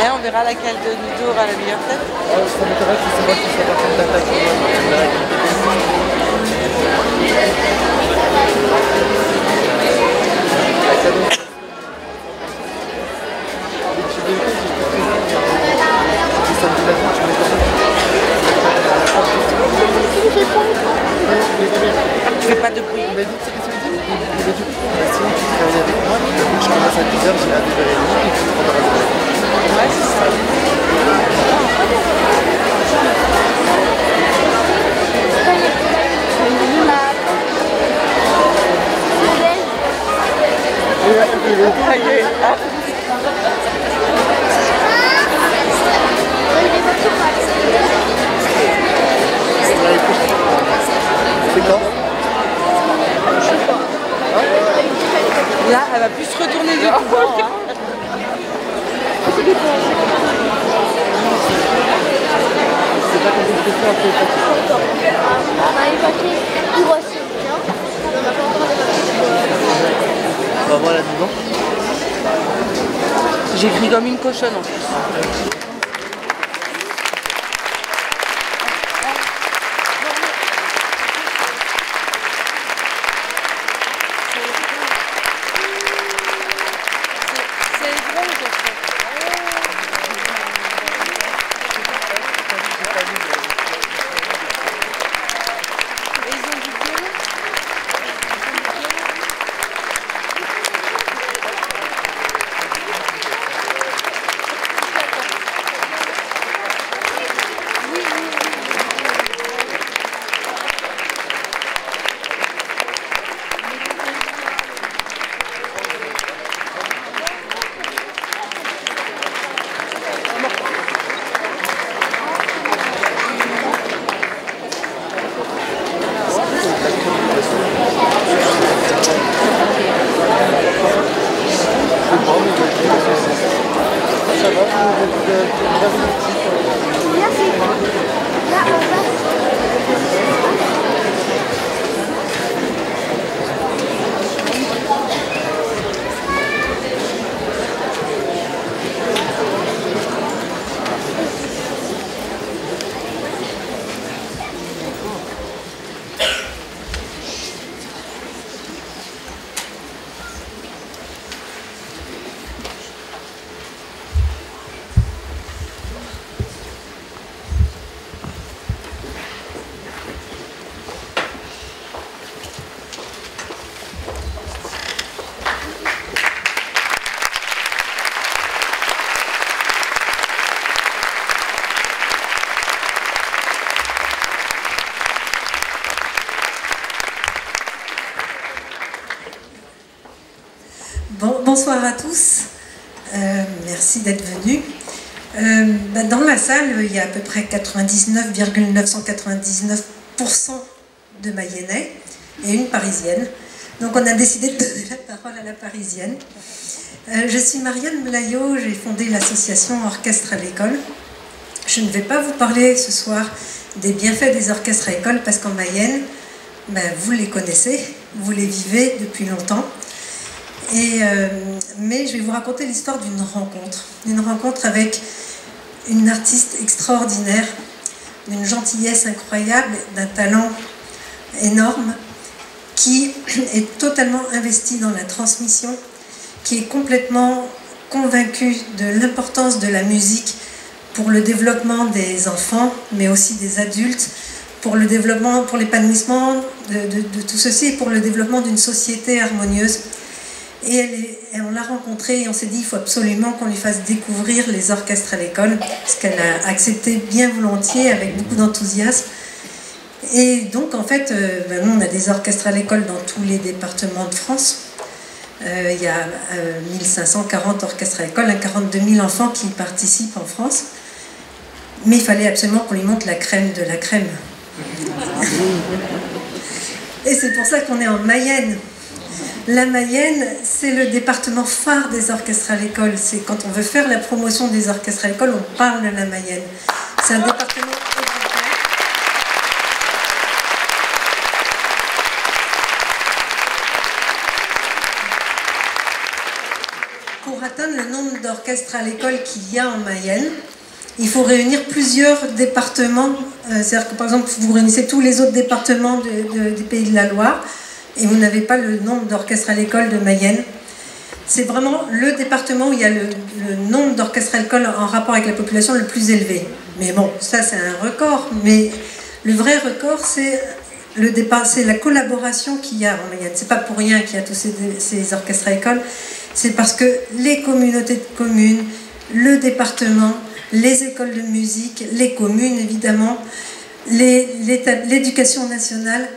Et on verra laquelle de nous deux aura la meilleure tête. Ça m'intéresse si c'est moi qui suis la personne d'attaque. Tu fais pas de bruit. Il m'a dit, tu sais qu'est-ce qu'il me dit? Il m'a dit, sinon tu travailles avec moi, je commence à 10h, j'ai à 2h30 et tu prends la journée. Ouais, c'est ça. C'est quand? Là, elle va plus se retourner du coup. C'est pas comme une question bah voilà, dis donc. J'écris comme une cochonne en plus. Bonsoir à tous, merci d'être venus. Dans la salle, il y a à peu près 99,999% de Mayennais et une Parisienne. Donc on a décidé de donner la parole à la Parisienne. Je suis Marianne Blayot, j'ai fondé l'association Orchestre à l'école. Je ne vais pas vous parler ce soir des bienfaits des orchestres à l'école parce qu'en Mayenne, vous les connaissez, vous les vivez depuis longtemps. Mais je vais vous raconter l'histoire d'une rencontre avec une artiste extraordinaire, d'une gentillesse incroyable, d'un talent énorme, qui est totalement investie dans la transmission, qui est complètement convaincue de l'importance de la musique pour le développement des enfants, mais aussi des adultes, pour le développement, pour l'épanouissement de tout ceci, et pour le développement d'une société harmonieuse. Et on l'a rencontrée et on s'est dit il faut absolument qu'on lui fasse découvrir les orchestres à l'école, ce qu'elle a accepté bien volontiers, avec beaucoup d'enthousiasme. Et donc en fait, nous on a des orchestres à l'école dans tous les départements de France. Il y a 1540 orchestres à l'école, 42 000 enfants qui participent en France. Mais il fallait absolument qu'on lui montre la crème de la crème. Et c'est pour ça qu'on est en Mayenne. La Mayenne, c'est le département phare des orchestres à l'école. C'est quand on veut faire la promotion des orchestres à l'école, on parle de la Mayenne. C'est un département exemplaire. pour atteindre le nombre d'orchestres à l'école qu'il y a en Mayenne, il faut réunir plusieurs départements. C'est-à-dire que par exemple, vous réunissez tous les autres départements du Pays de la Loire et vous n'avez pas le nombre d'orchestres à l'école de Mayenne. C'est vraiment le département où il y a le nombre d'orchestres à l'école en rapport avec la population le plus élevé. Mais bon, ça c'est un record. Mais le vrai record, c'est la collaboration qu'il y a en Mayenne. C'est pas pour rien qu'il y a tous ces orchestres à l'école. C'est parce que les communautés de communes, le département, les écoles de musique, les communes évidemment, l'éducation nationale,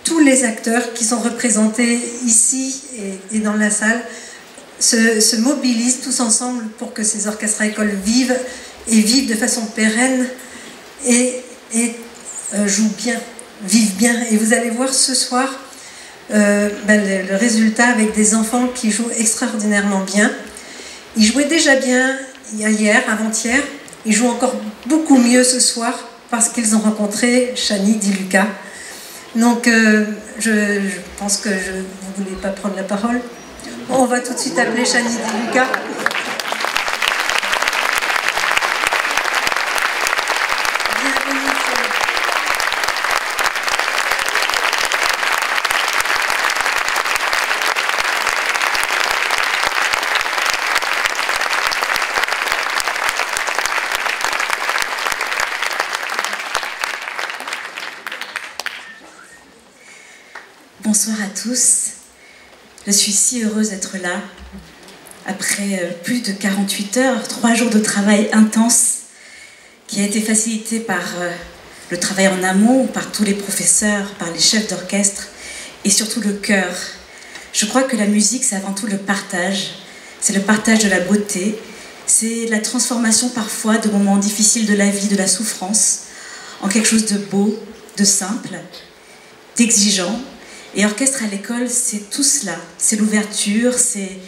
tous les acteurs qui sont représentés ici et dans la salle se mobilisent tous ensemble pour que ces orchestres à école vivent de façon pérenne et jouent bien, vivent bien. Et vous allez voir ce soir le résultat avec des enfants qui jouent extraordinairement bien. Ils jouaient déjà bien hier, avant-hier. Ils jouent encore beaucoup mieux ce soir parce qu'ils ont rencontré Chani Di Luca. Donc je pense que vous ne voulez pas prendre la parole. On va tout de suite appeler Chani Di Luca. Bienvenue. Bonsoir à tous. Je suis si heureuse d'être là. Après plus de 48 heures, 3 jours de travail intense qui a été facilité par le travail en amont, par tous les professeurs, par les chefs d'orchestre et surtout le chœur. Je crois que la musique, c'est avant tout le partage. C'est le partage de la beauté. C'est la transformation parfois de moments difficiles de la vie, de la souffrance, en quelque chose de beau, de simple, d'exigeant. Et orchestre à l'école, c'est tout cela. C'est l'ouverture, c'est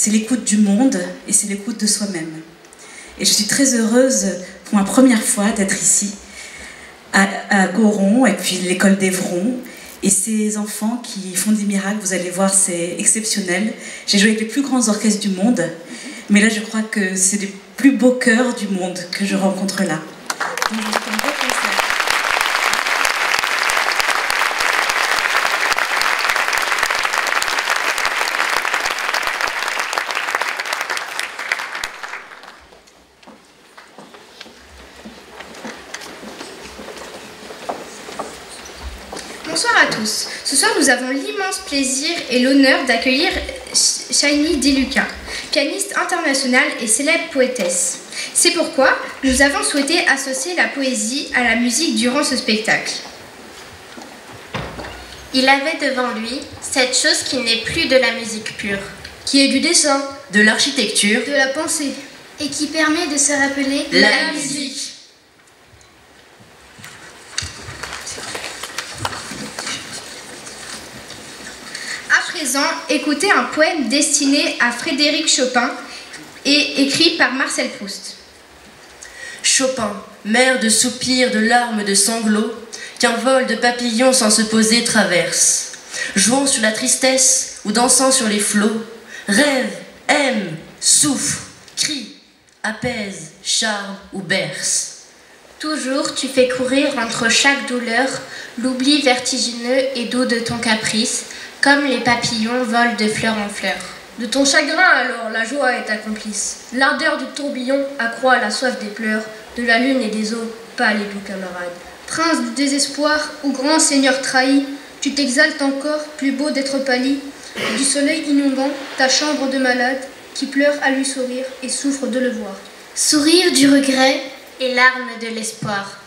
l'écoute du monde et c'est l'écoute de soi-même. Et je suis très heureuse pour ma première fois d'être ici, à Goron et puis l'école d'Evron. Et ces enfants qui font des miracles, vous allez voir, c'est exceptionnel. J'ai joué avec les plus grands orchestres du monde, mais là je crois que c'est les plus beaux chœurs du monde que je rencontre là. Donc, je suis un beau concert. Bonsoir à tous. Ce soir, nous avons l'immense plaisir et l'honneur d'accueillir Chani Di Luca, pianiste internationale et célèbre poétesse. C'est pourquoi nous avons souhaité associer la poésie à la musique durant ce spectacle. Il avait devant lui cette chose qui n'est plus de la musique pure, qui est du dessin, de l'architecture, de la pensée, et qui permet de se rappeler la musique. À présent, écoutez un poème destiné à Frédéric Chopin et écrit par Marcel Proust. Chopin, mère de soupirs, de larmes, de sanglots, qu'un vol de papillons sans se poser traverse, jouant sur la tristesse ou dansant sur les flots, rêve, aime, souffle, crie, apaise, charme ou berce. Toujours tu fais courir entre chaque douleur l'oubli vertigineux et doux de ton caprice, comme les papillons volent de fleur en fleur. De ton chagrin alors la joie est ta complice. L'ardeur du tourbillon accroît la soif des pleurs, de la lune et des eaux, pâle et doux camarade. Prince du désespoir ou grand seigneur trahi, tu t'exaltes encore, plus beau d'être pâli. Du soleil inondant, ta chambre de malade, qui pleure à lui sourire et souffre de le voir. Sourire du regret et larmes de l'espoir.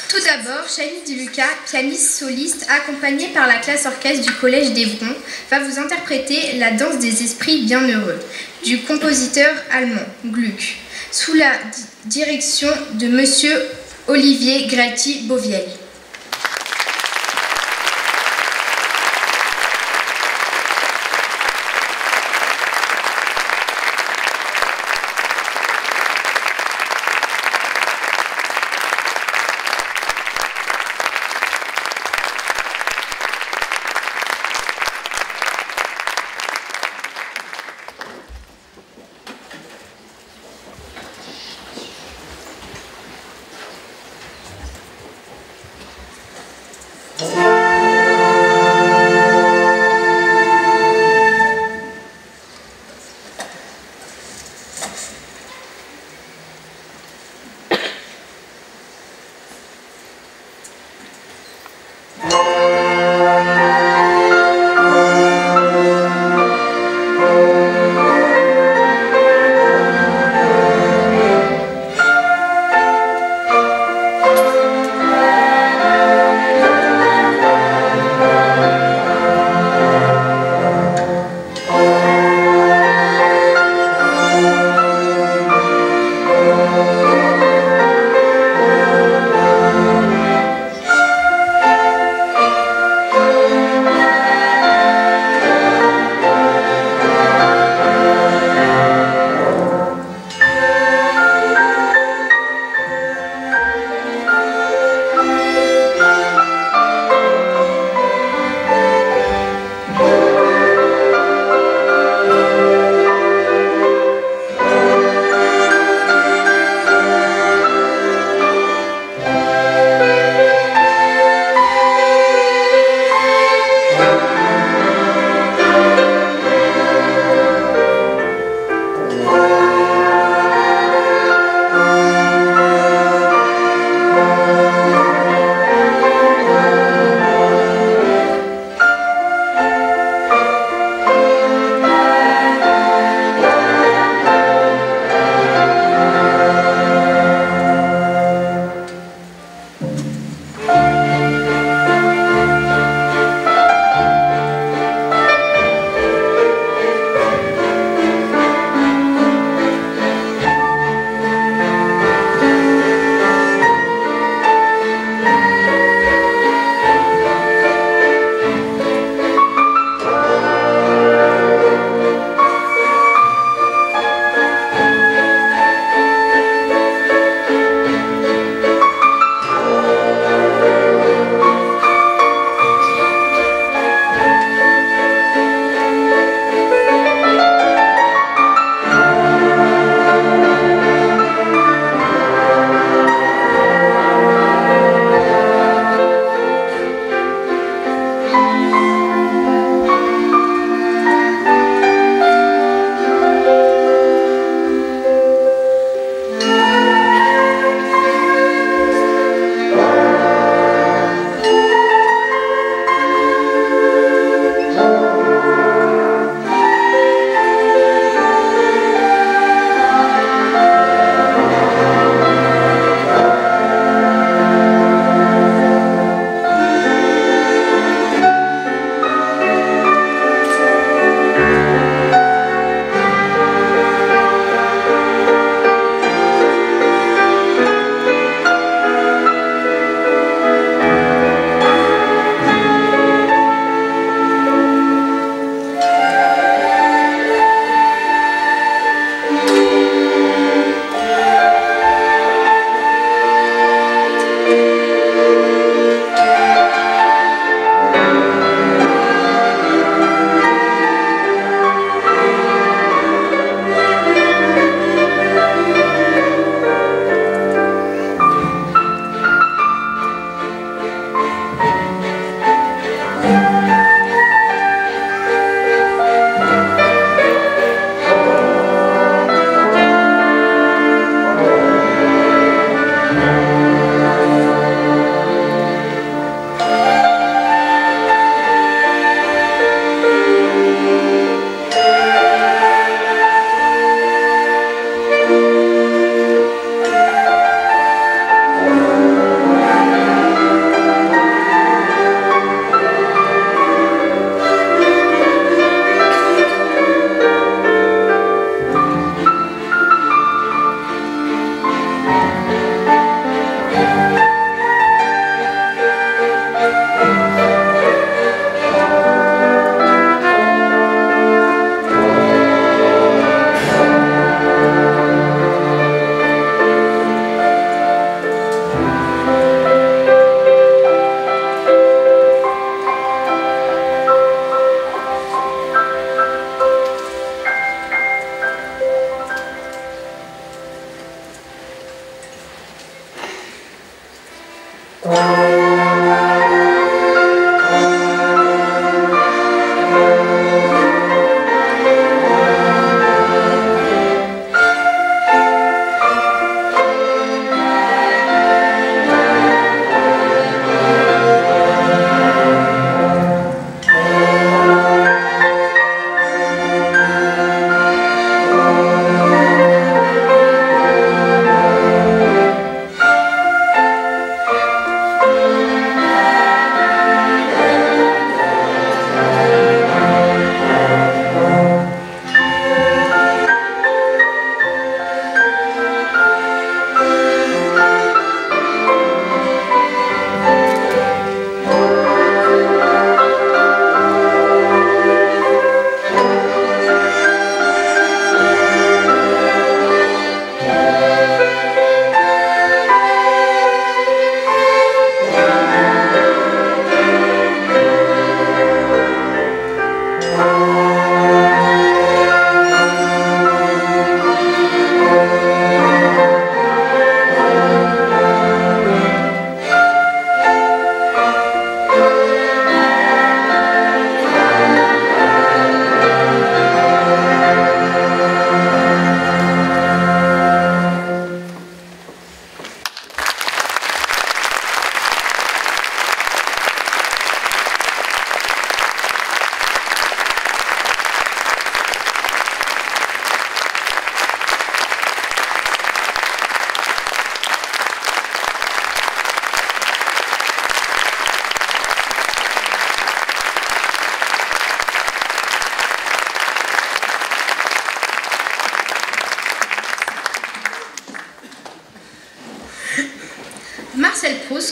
Tout d'abord, Chani Di Luca, pianiste soliste accompagnée par la classe orchestre du collège d'Evron, va vous interpréter la danse des esprits bienheureux du compositeur allemand Gluck, sous la direction de Monsieur Olivier Gralti-Boviel.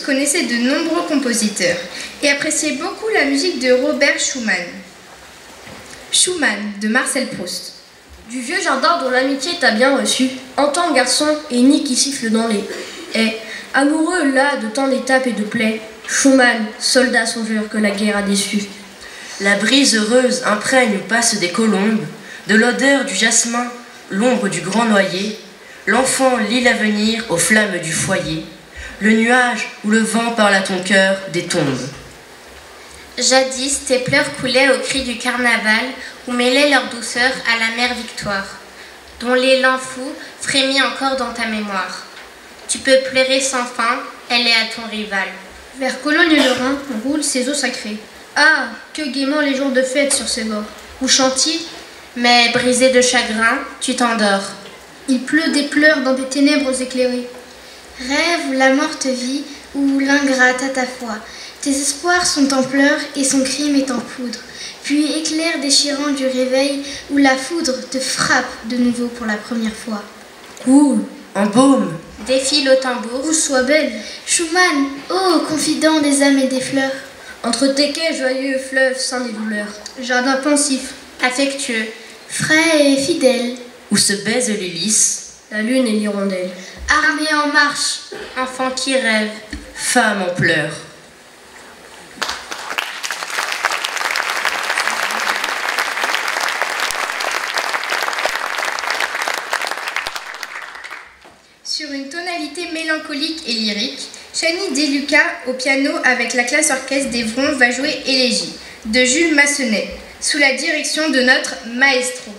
connaissait de nombreux compositeurs et appréciait beaucoup la musique de Robert Schumann. Schumann de Marcel Proust. Du vieux jardin dont l'amitié t'a bien reçu, entends garçon et nid qui siffle dans les haies. Amoureux là de tant d'étapes et de plaies, Schumann, soldat songeur que la guerre a déçu. La brise heureuse imprègne où passent des colombes, de l'odeur du jasmin, l'ombre du grand noyer. L'enfant lit l'avenir aux flammes du foyer, le nuage où le vent parle à ton cœur des tombes. Jadis, tes pleurs coulaient au cri du carnaval, où mêlaient leur douceur à la mer Victoire, dont l'élan fou frémit encore dans ta mémoire. Tu peux pleurer sans fin, elle est à ton rival. Vers Cologne-le-Rhin roulent ses eaux sacrées. Ah, que gaiement les jours de fête sur ses bords. Où chante-t-il? Mais brisé de chagrin, tu t'endors. Il pleut des pleurs dans des ténèbres éclairées. Rêve la morte vie ou l'ingrate à ta foi. Tes espoirs sont en pleurs et son crime est en poudre. Puis éclair déchirant du réveil où la foudre te frappe de nouveau pour la première fois. Cool, en baume. Défile au tambour. Où sois belle. Schumann, ô confident des âmes et des fleurs. Entre tes quais joyeux fleuves sans des douleurs. Jardin pensif. Affectueux. Frais et fidèle. Où se baisent les lys. La lune et l'hirondelle. Armée en marche. Enfant qui rêve. Femme en pleurs. Sur une tonalité mélancolique et lyrique, Chani Deluca au piano avec la classe orchestre d'Evron va jouer Élégie de Jules Massenet sous la direction de notre maestro.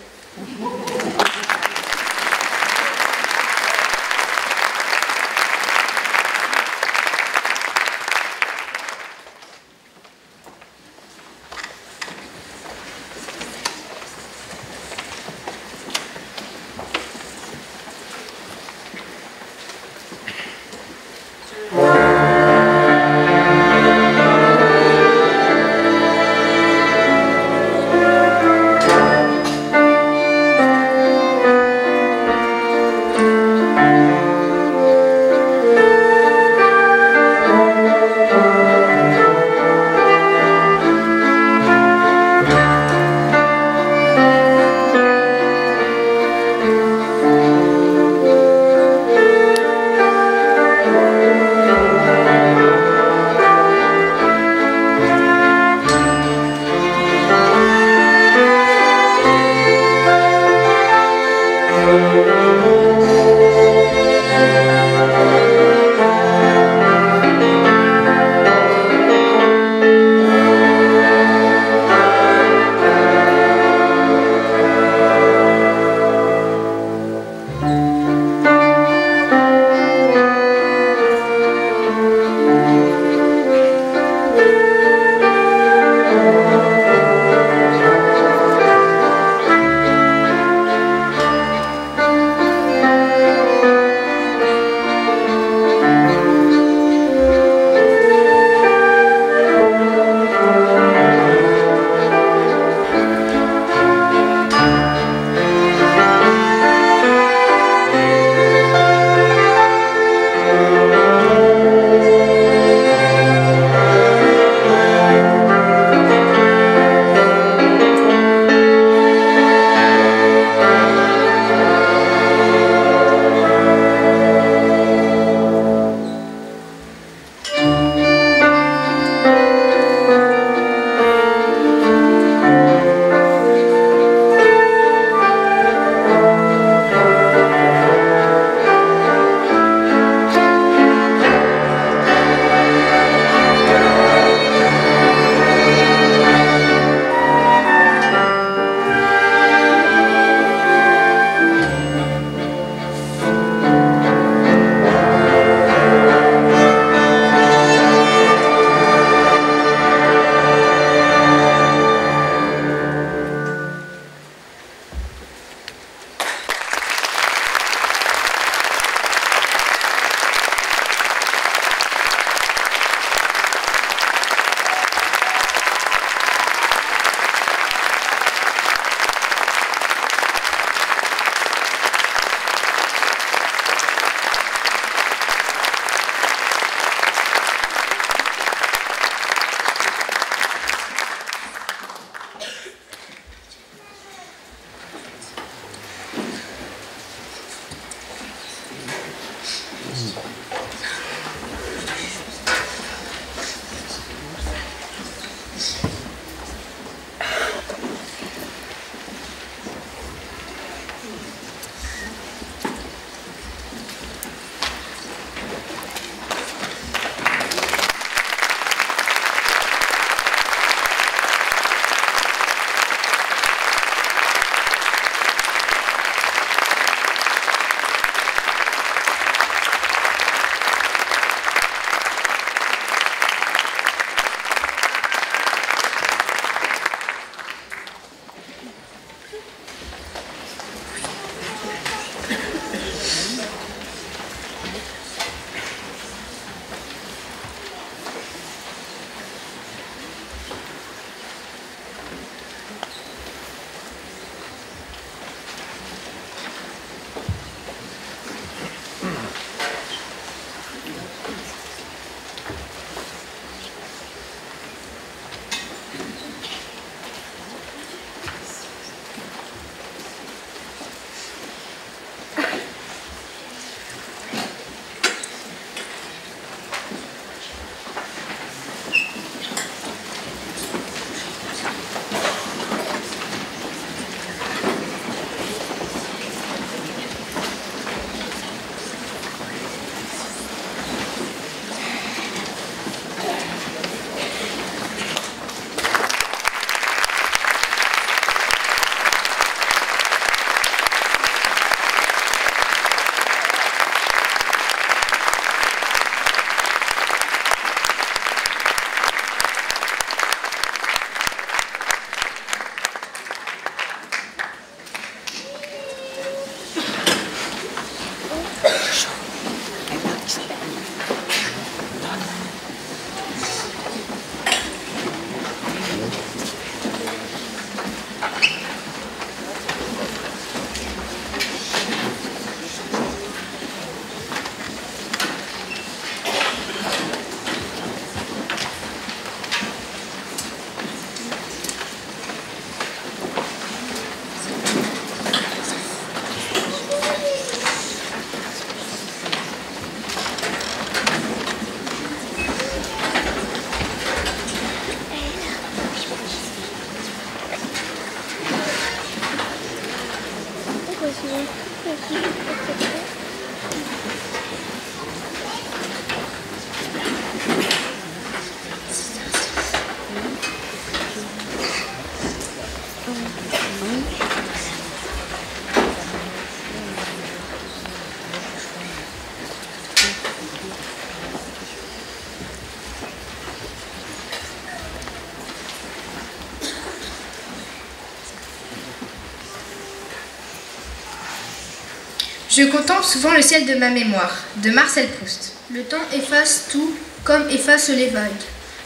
Je contemple souvent le ciel de ma mémoire, de Marcel Proust. Le temps efface tout, comme efface les vagues.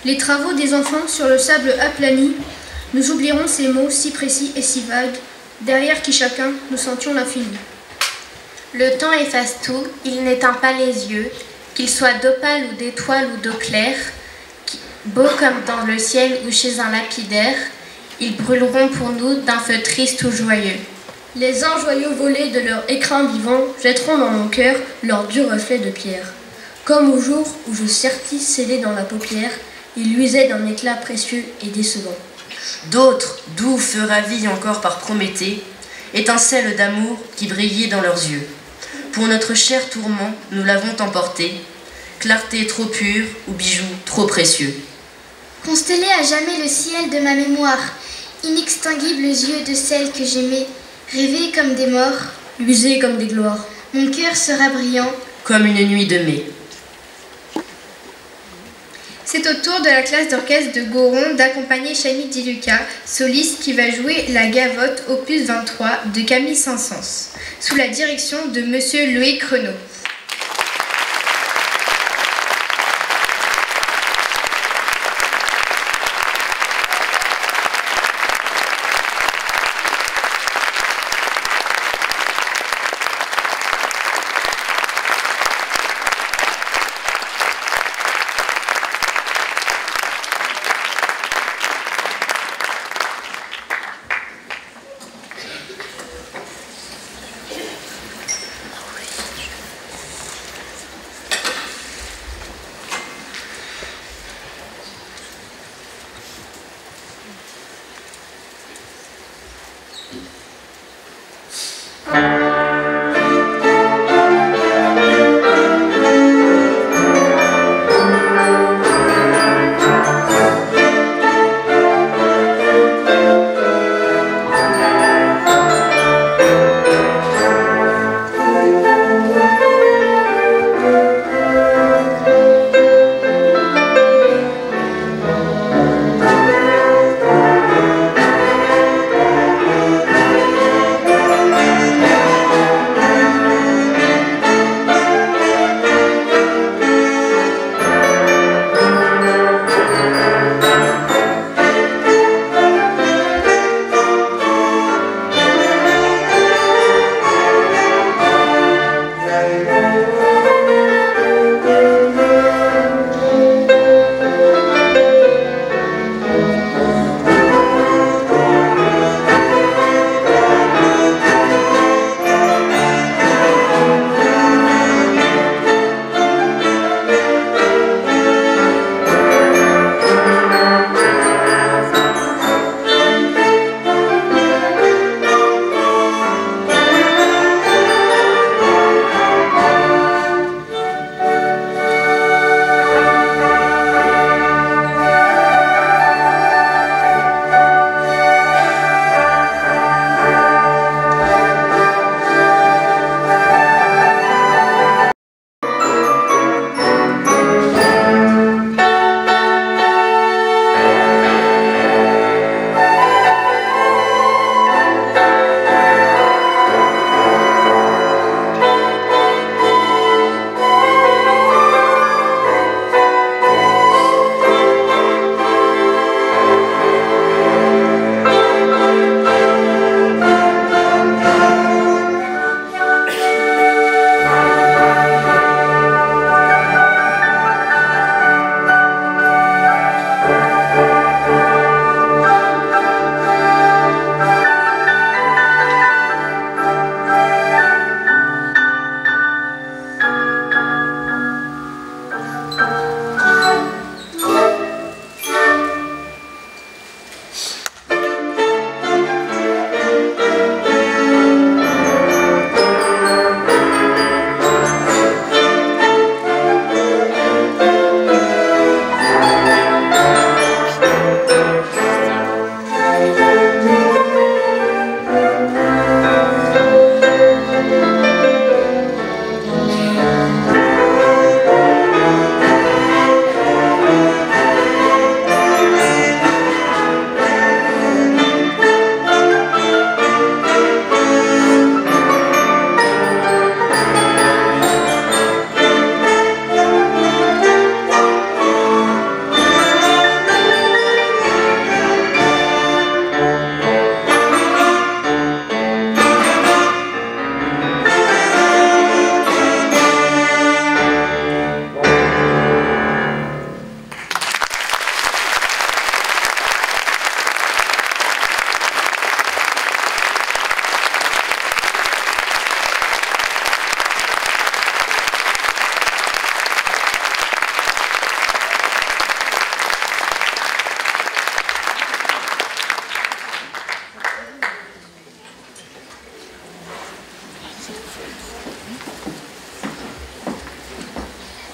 Les travaux des enfants sur le sable aplani, nous oublierons ces mots si précis et si vagues, derrière qui chacun nous sentions l'infini. Le temps efface tout, il n'éteint pas les yeux, qu'ils soient d'opale ou d'étoiles ou d'eau claire, beaux comme dans le ciel ou chez un lapidaire, ils brûleront pour nous d'un feu triste ou joyeux. Les anges joyaux volés de leur écrin vivant jetteront dans mon cœur leurs durs reflets de pierre. Comme au jour où je sertis scellé dans la paupière, ils luisaient d'un éclat précieux et décevant. D'autres, doux feux ravis encore par Prométhée, étincelles d'amour qui brillaient dans leurs yeux. Pour notre cher tourment, nous l'avons emporté, clarté trop pure ou bijoux trop précieux. Constellés à jamais le ciel de ma mémoire, inextinguibles yeux de celles que j'aimais, rêvés comme des morts, Luisés comme des gloires. mon cœur sera brillant, Comme une nuit de mai. C'est au tour de la classe d'orchestre de Goron d'accompagner Chani Di Luca, soliste qui va jouer la gavotte opus 23 de Camille Saint-Saëns, sous la direction de Monsieur Loïc Renaud.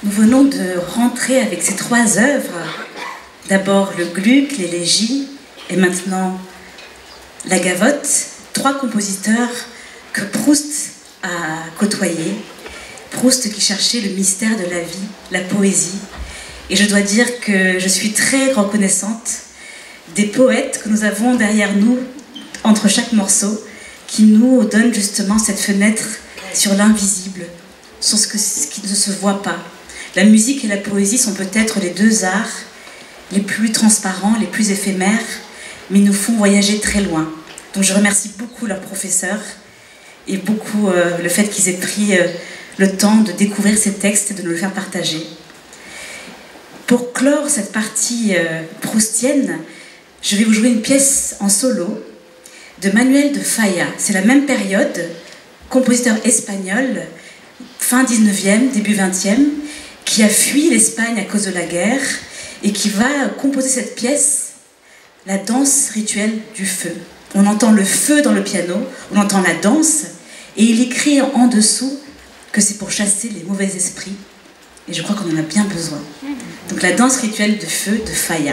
Nous venons de rentrer avec ces 3 œuvres. D'abord le Gluck, l'élégie, et maintenant la Gavotte. 3 compositeurs que Proust a côtoyés. Proust qui cherchait le mystère de la vie, la poésie. Et je dois dire que je suis très reconnaissante des poètes que nous avons derrière nous, entre chaque morceau, qui nous donnent justement cette fenêtre sur l'invisible, sur ce qui ne se voit pas. La musique et la poésie sont peut-être les 2 arts les plus transparents, les plus éphémères, mais nous font voyager très loin. Donc je remercie beaucoup leurs professeurs et beaucoup le fait qu'ils aient pris le temps de découvrir ces textes et de nous le faire partager. Pour clore cette partie proustienne, je vais vous jouer une pièce en solo de Manuel de Falla. C'est la même période, compositeur espagnol, fin 19e, début 20e, qui a fui l'Espagne à cause de la guerre et qui va composer cette pièce, la danse rituelle du feu. On entend le feu dans le piano, on entend la danse, et il écrit en dessous que c'est pour chasser les mauvais esprits. Et je crois qu'on en a bien besoin. Donc la danse rituelle de feu de Falla.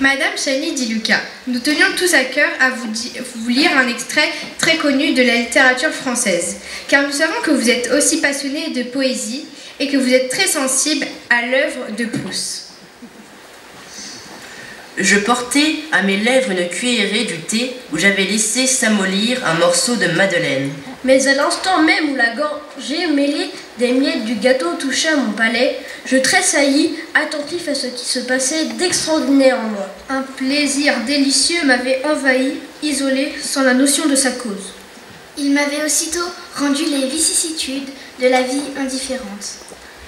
Madame Chani Di Luca, nous tenions tous à cœur à vous lire un extrait très connu de la littérature française, car nous savons que vous êtes aussi passionné de poésie et que vous êtes très sensible à l'œuvre de Proust. Je portais à mes lèvres une cuillerée du thé où j'avais laissé s'amollir un morceau de madeleine. Mais à l'instant même où la gorgée mêlée des miettes du gâteau toucha mon palais, je tressaillis, attentif à ce qui se passait d'extraordinaire en moi. Un plaisir délicieux m'avait envahi, isolé, sans la notion de sa cause. Il m'avait aussitôt rendu les vicissitudes de la vie indifférente.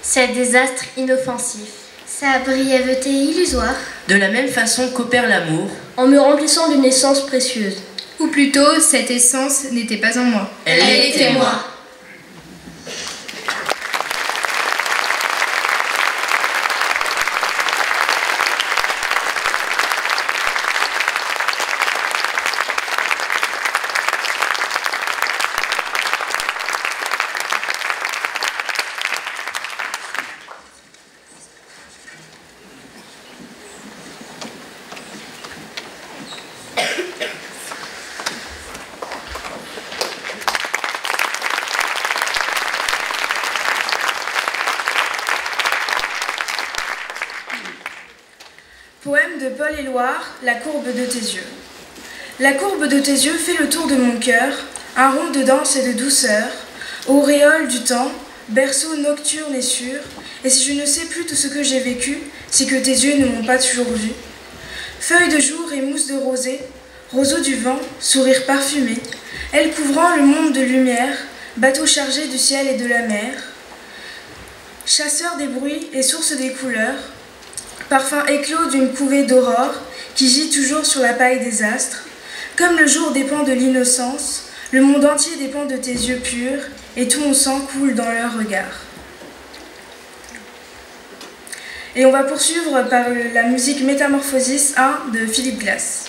Ses désastres inoffensifs. Sa brièveté illusoire. De la même façon qu'opère l'amour, En me remplissant d'une essence précieuse. Ou plutôt, cette essence n'était pas en moi. elle était moi. Poème de Paul Éluard, La courbe de tes yeux. La courbe de tes yeux fait le tour de mon cœur, un rond de danse et de douceur, auréole du temps, berceau nocturne et sûr, et si je ne sais plus tout ce que j'ai vécu, c'est que tes yeux ne m'ont pas toujours vu. Feuilles de jour et mousse de rosée, roseau du vent, sourire parfumé, elle couvrant le monde de lumière, bateau chargé du ciel et de la mer, chasseur des bruits et source des couleurs, parfum éclos d'une couvée d'aurore qui gît toujours sur la paille des astres. Comme le jour dépend de l'innocence, le monde entier dépend de tes yeux purs, et tout mon sang coule dans leur regard. Et on va poursuivre par la musique Métamorphosis 1 de Philippe Glass.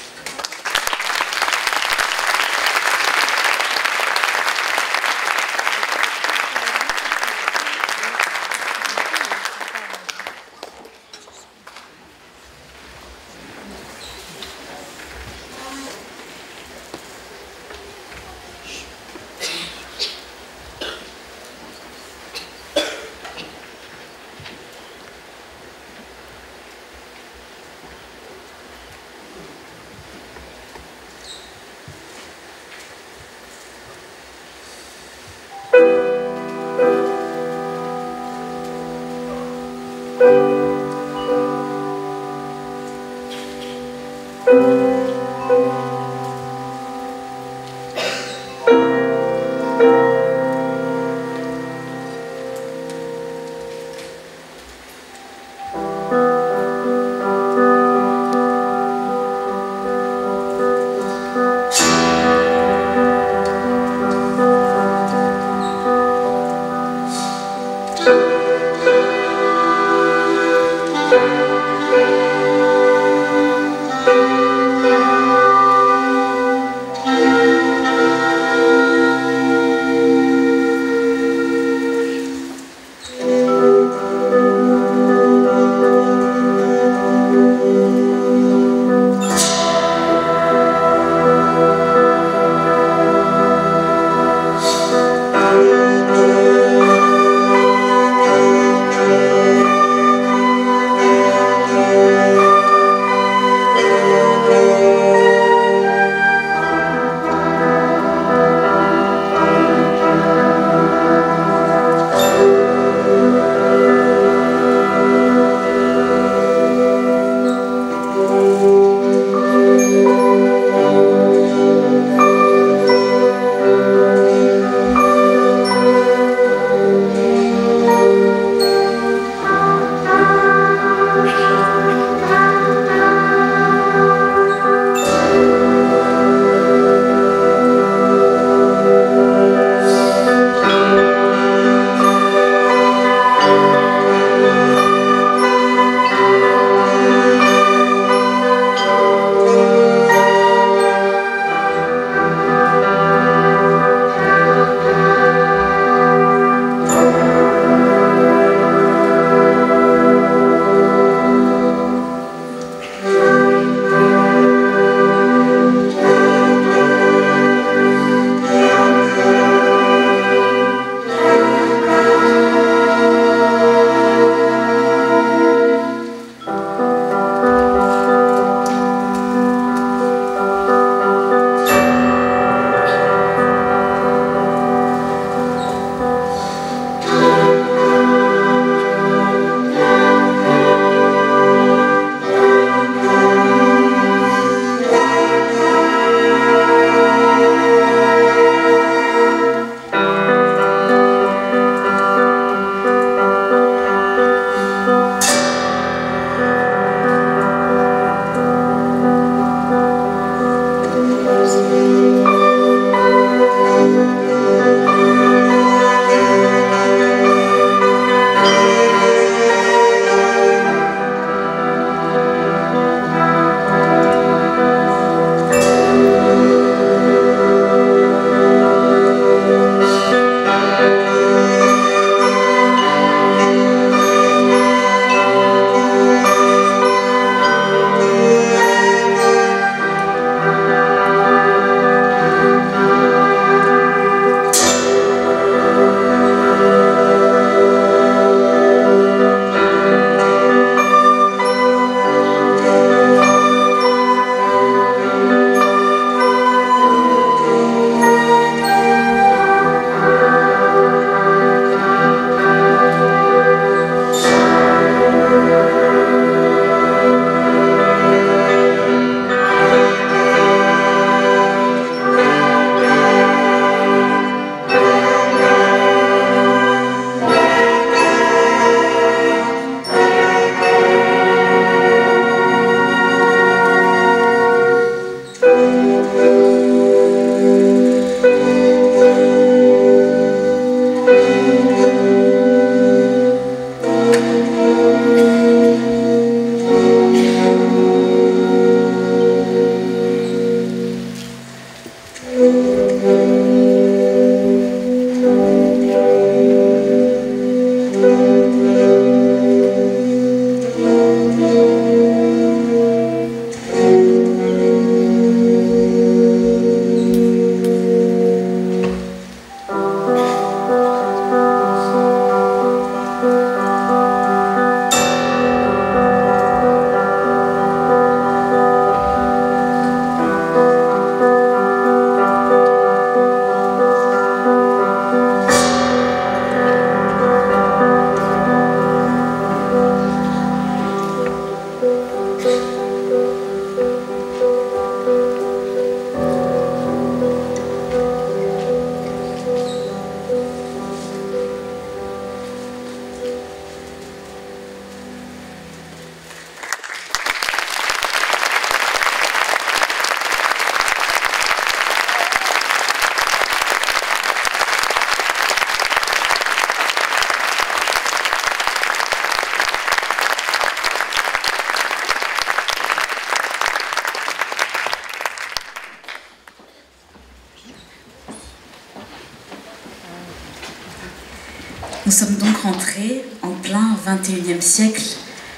Nous sommes donc rentrés en plein 21e siècle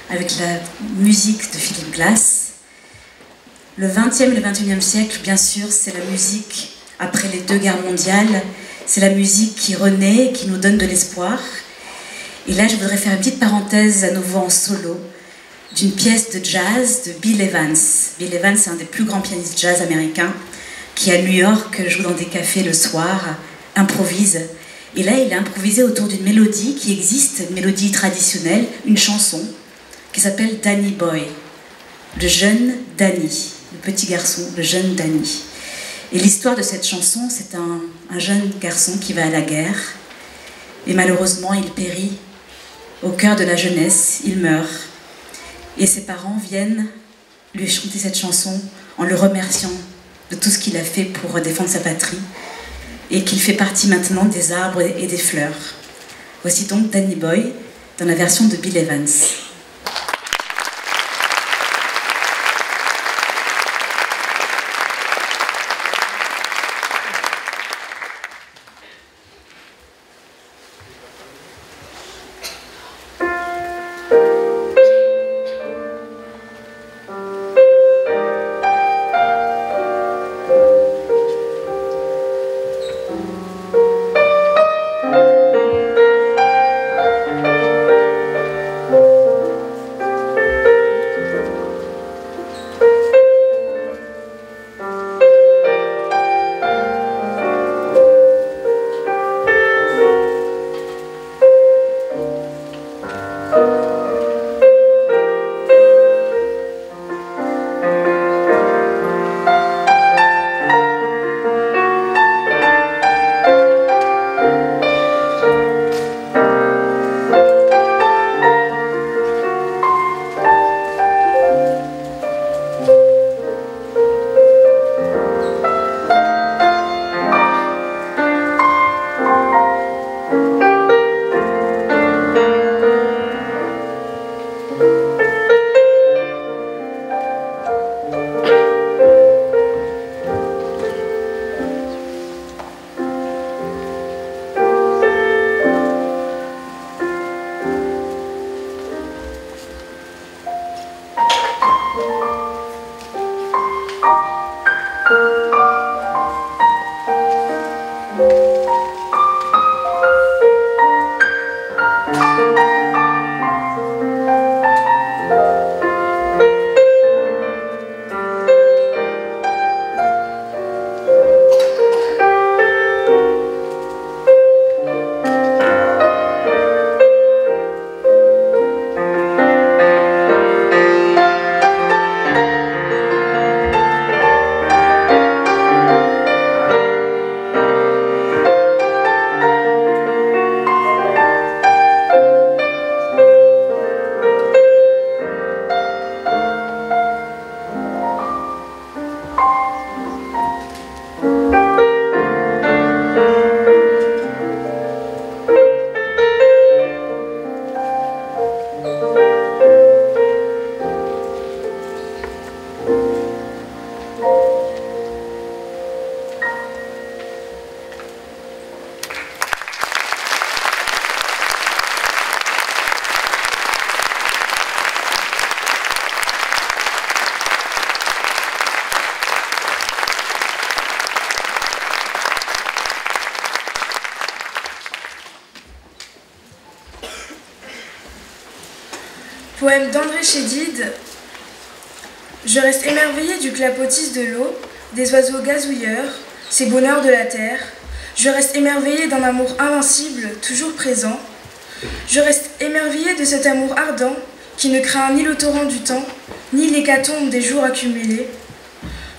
avec la musique de Philip Glass. Le 20e et le 21e siècle, bien sûr, c'est la musique après les 2 guerres mondiales. C'est la musique qui renaît, qui nous donne de l'espoir. Et là, je voudrais faire une petite parenthèse à nouveau en solo d'une pièce de jazz de Bill Evans. Bill Evans, c'est un des plus grands pianistes jazz américains qui, à New York, joue dans des cafés le soir, improvise. Et là, il a improvisé autour d'une mélodie qui existe, une mélodie traditionnelle, une chanson qui s'appelle Danny Boy, le jeune Danny, le petit garçon, le jeune Danny. Et l'histoire de cette chanson, c'est un jeune garçon qui va à la guerre et malheureusement, il périt au cœur de la jeunesse, il meurt. Et ses parents viennent lui chanter cette chanson en le remerciant de tout ce qu'il a fait pour défendre sa patrie et qu'il fait partie maintenant des arbres et des fleurs. Voici donc Danny Boy dans la version de Bill Evans. Poème d'André Chédid. Je reste émerveillé du clapotis de l'eau, des oiseaux gazouilleurs, ces bonheurs de la terre. Je reste émerveillé d'un amour invincible, toujours présent. Je reste émerveillé de cet amour ardent qui ne craint ni le torrent du temps, ni l'hécatombe des jours accumulés.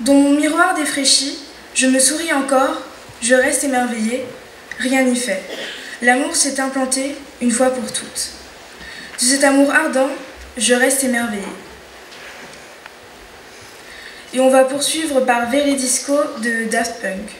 Dans mon miroir défraîchi, je me souris encore, je reste émerveillé, rien n'y fait. L'amour s'est implanté une fois pour toutes. De cet amour ardent, je reste émerveillé. Et on va poursuivre par Veridisco de Daft Punk.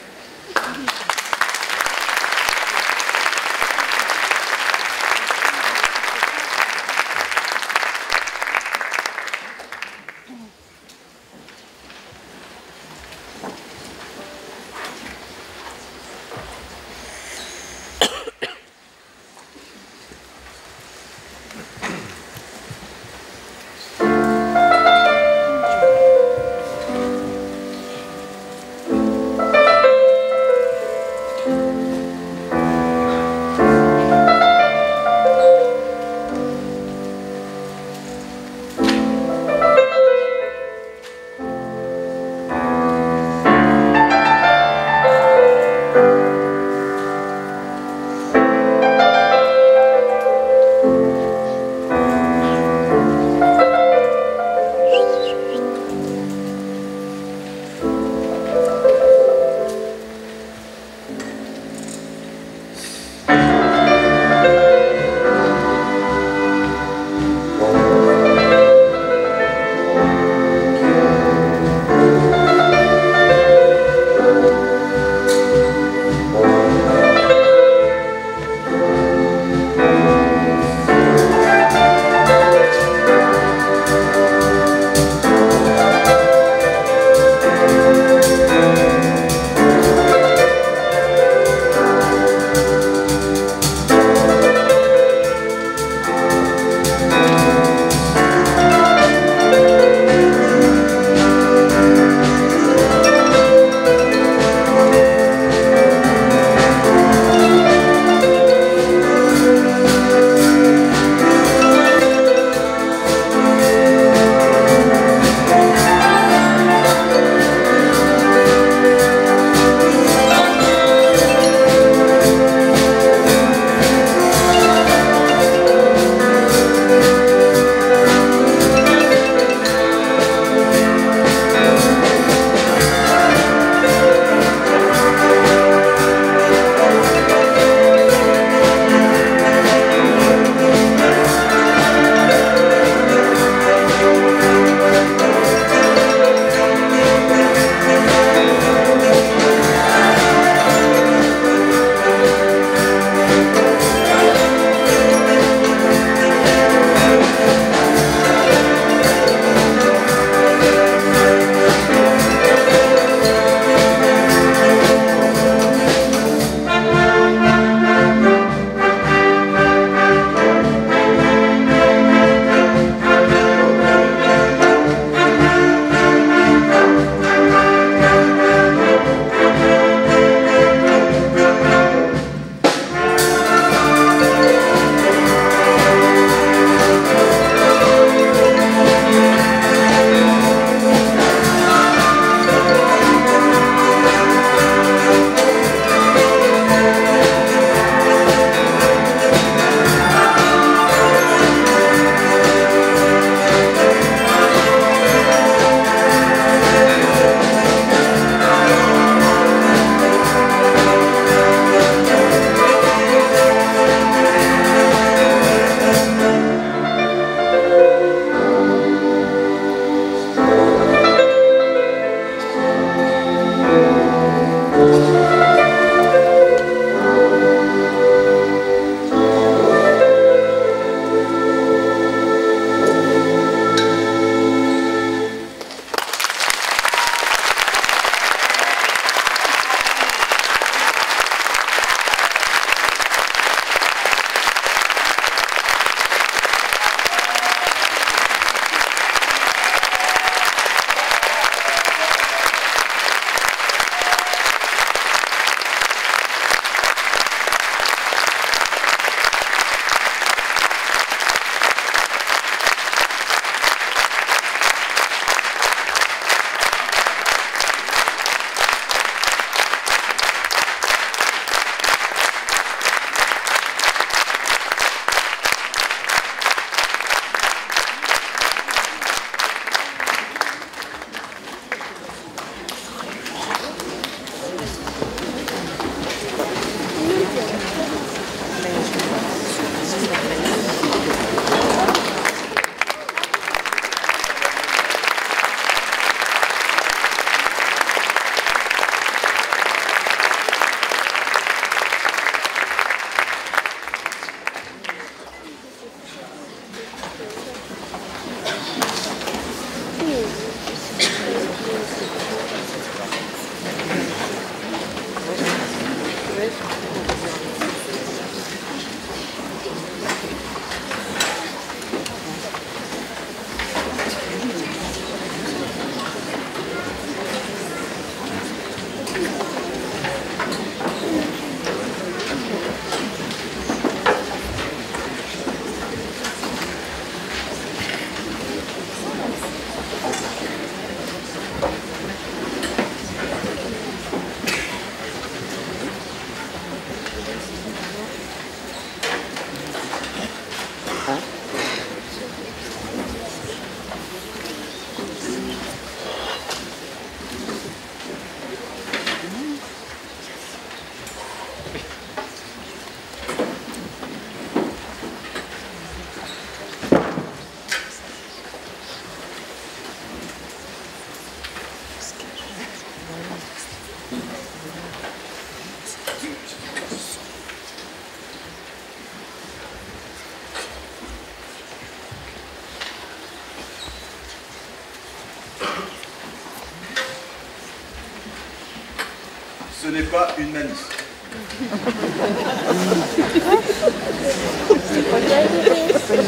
Ce n'est pas une manif.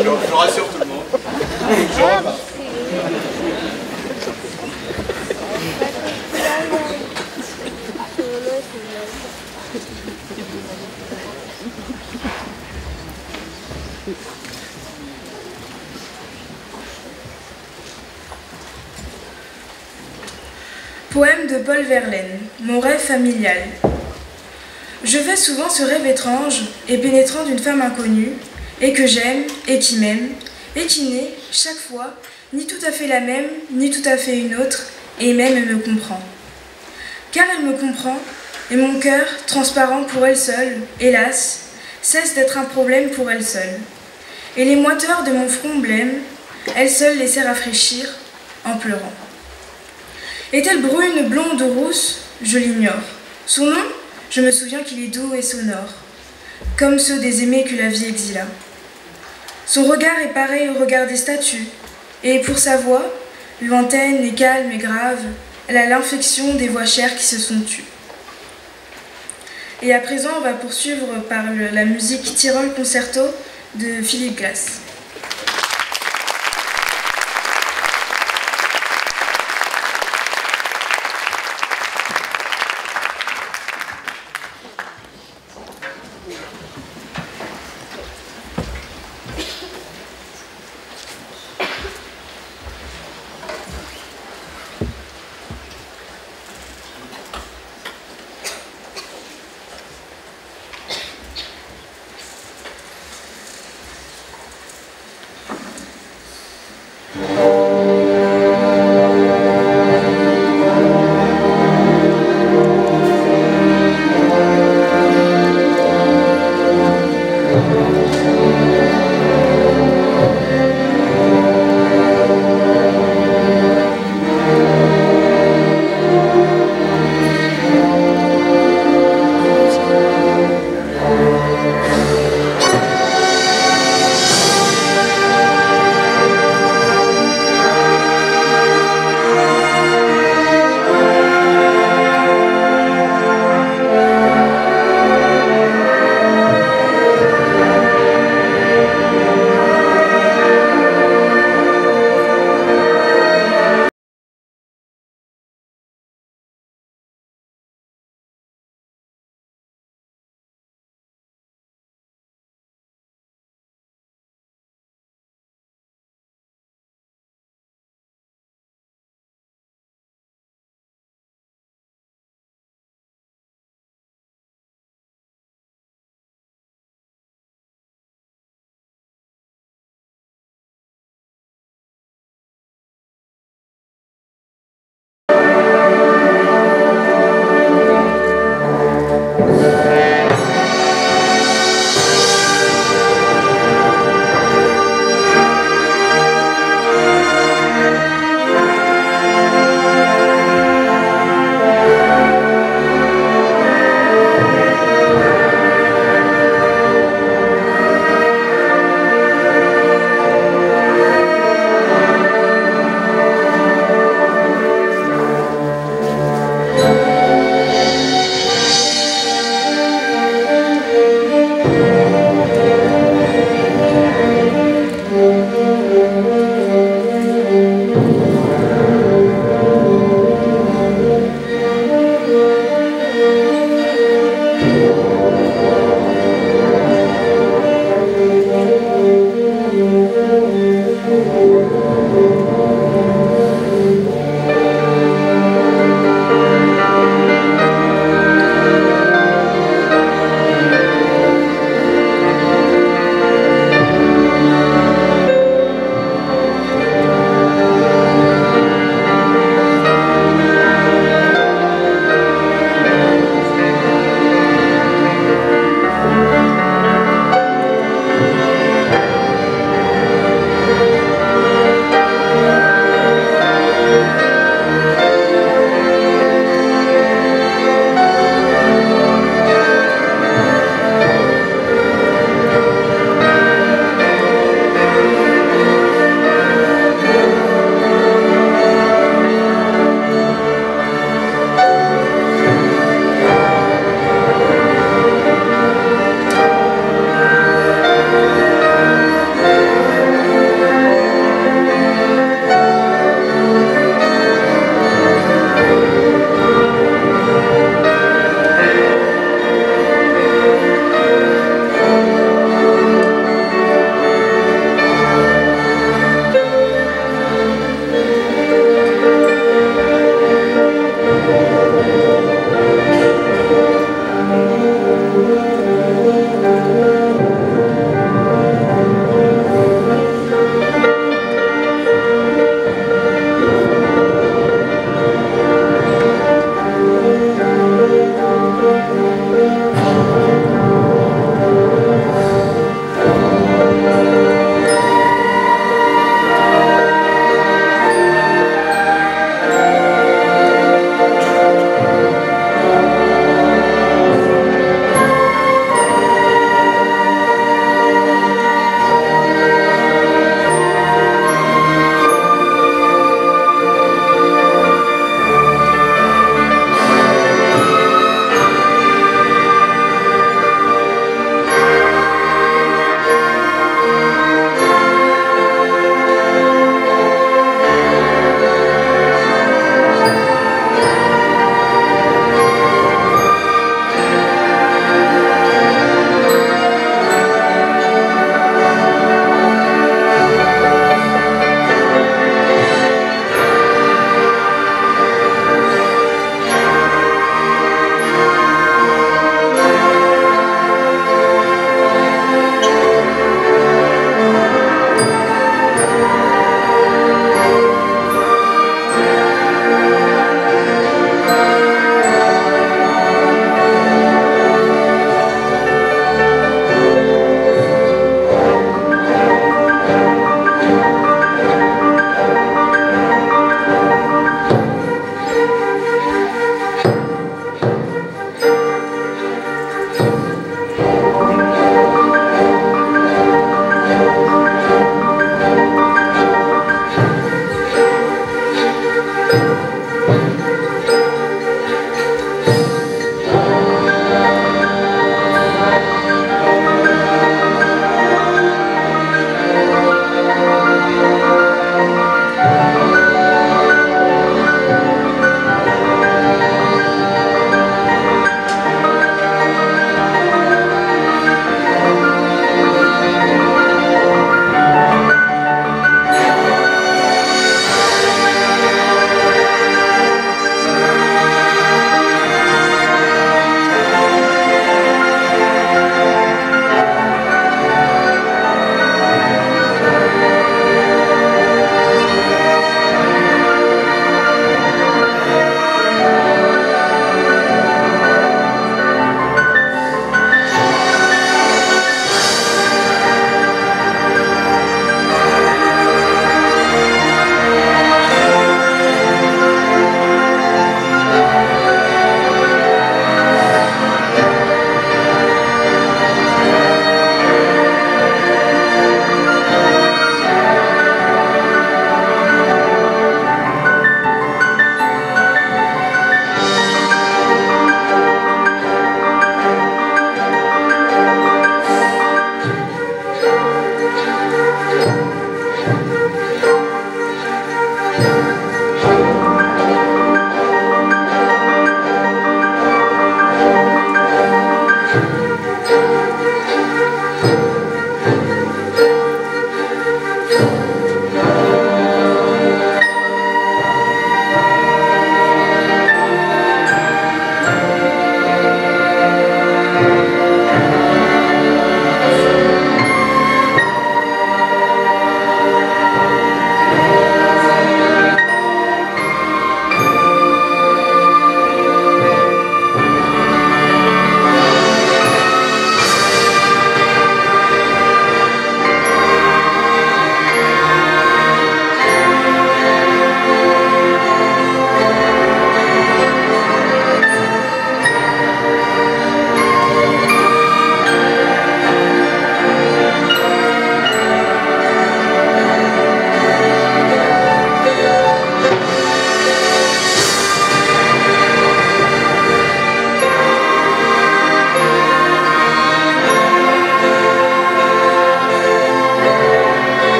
Je rassure tout le monde. Je repars. Poème de Paul Verlaine, mon rêve familial. Je fais souvent ce rêve étrange et pénétrant d'une femme inconnue, et que j'aime, et qui m'aime, et qui n'est, chaque fois, ni tout à fait la même, ni tout à fait une autre, et même elle me comprend. Car elle me comprend, et mon cœur, transparent pour elle seule, hélas, cesse d'être un problème pour elle seule. Et les moiteurs de mon front blême, elle seule les sait rafraîchir, en pleurant. Est-elle brune, blonde ou rousse? Je l'ignore. Son nom? Je me souviens qu'il est doux et sonore, comme ceux des aimés que la vie exila. Son regard est pareil au regard des statues, et pour sa voix, lointaine et calme et grave, elle a l'infection des voix chères qui se sont tues. Et à présent, on va poursuivre par la musique Tyrol Concerto de Philippe Glass.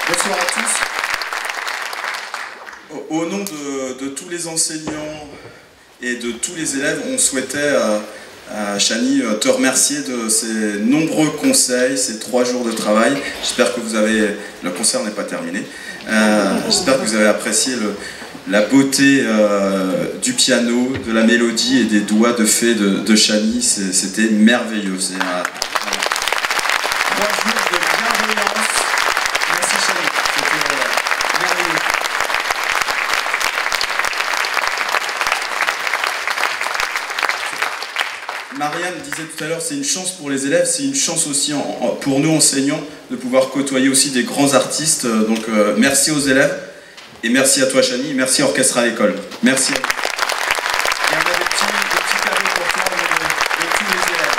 Bonsoir à tous. Au nom de tous les enseignants et de tous les élèves, on souhaitait, Chani, te remercier de ces nombreux conseils, ces 3 jours de travail. J'espère que vous avez... Le concert n'est pas terminé. J'espère que vous avez apprécié la beauté du piano, de la mélodie et des doigts de fée de Chani. C'était merveilleux. C'est 3 jours de bienveillance. Merci Chani. C'était merveilleux. Marianne disait tout à l'heure, c'est une chance pour les élèves, c'est une chance aussi pour nous enseignants de pouvoir côtoyer aussi des grands artistes. Donc merci aux élèves et merci à toi Chani, merci Orchestre à l'école. Merci. Et on a des petits cadeaux pour toi de tous les élèves.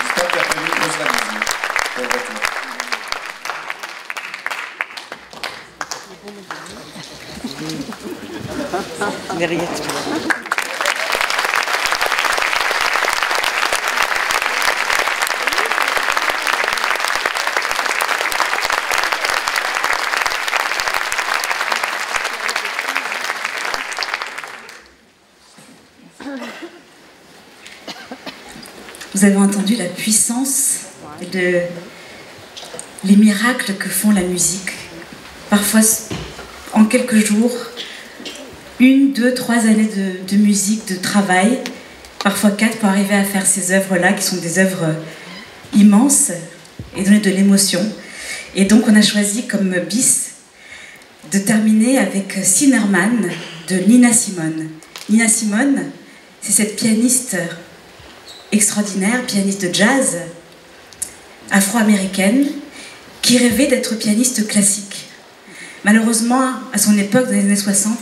J'espère qu'il y a prévu une grosse valise pour le retour. Derrière. Vous avez entendu la puissance et les miracles que font la musique. Parfois, en quelques jours, 1, 2, 3 années de musique, de travail, parfois 4 pour arriver à faire ces œuvres-là, qui sont des œuvres immenses et donner de l'émotion. Et donc on a choisi comme bis de terminer avec Sinnerman de Nina Simone. Nina Simone, c'est cette pianiste extraordinaire, pianiste de jazz, afro-américaine, qui rêvait d'être pianiste classique. Malheureusement, à son époque, dans les années 60,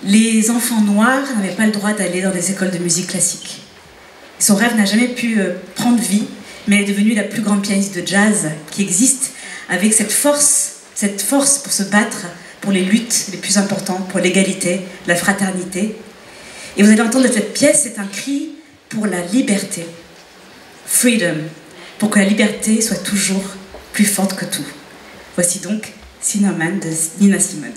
les enfants noirs n'avaient pas le droit d'aller dans des écoles de musique classique. Son rêve n'a jamais pu prendre vie, mais elle est devenue la plus grande pianiste de jazz qui existe, avec cette force pour se battre pour les luttes les plus importantes, pour l'égalité, la fraternité. Et vous allez entendre cette pièce, c'est un cri pour la liberté. Freedom, pour que la liberté soit toujours plus forte que tout. Voici donc Cinnamon de Nina Simone.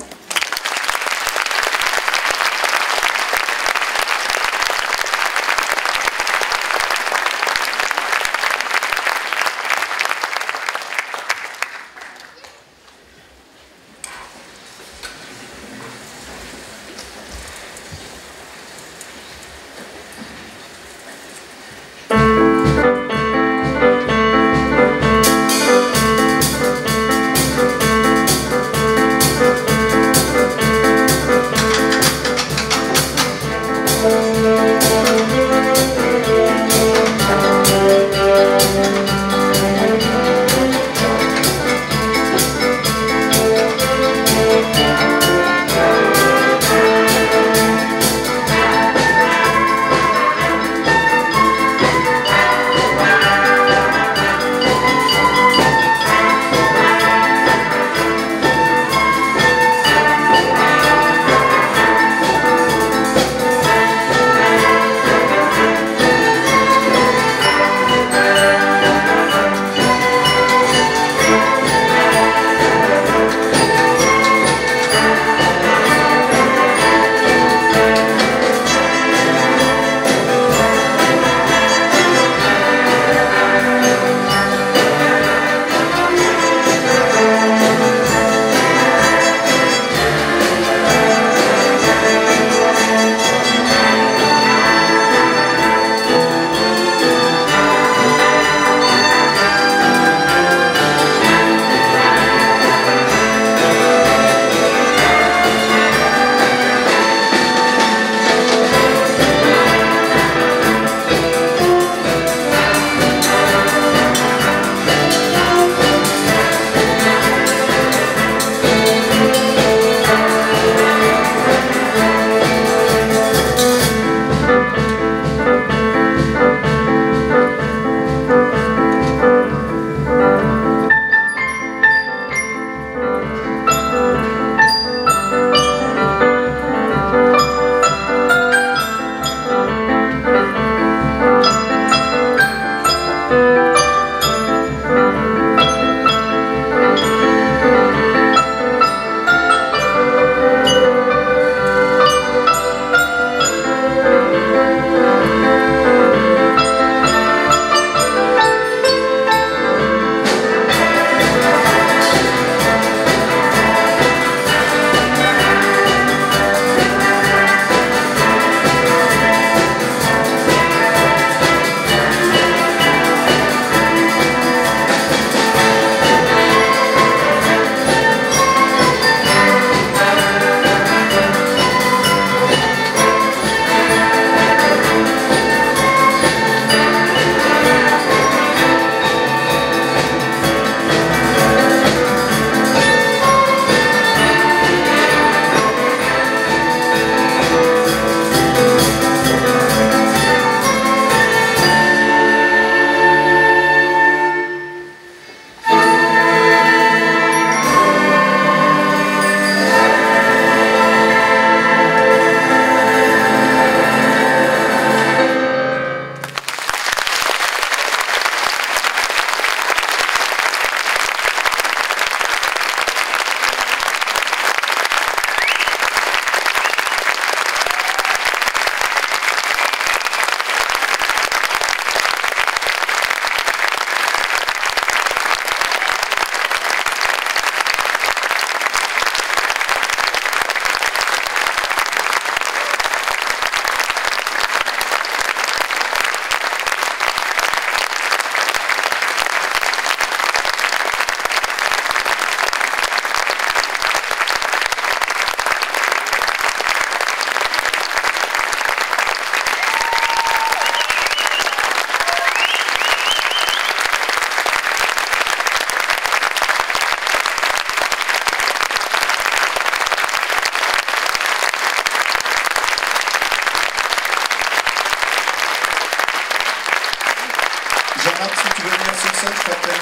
Jean-Marc, si tu veux venir sur scène, je t'appelle.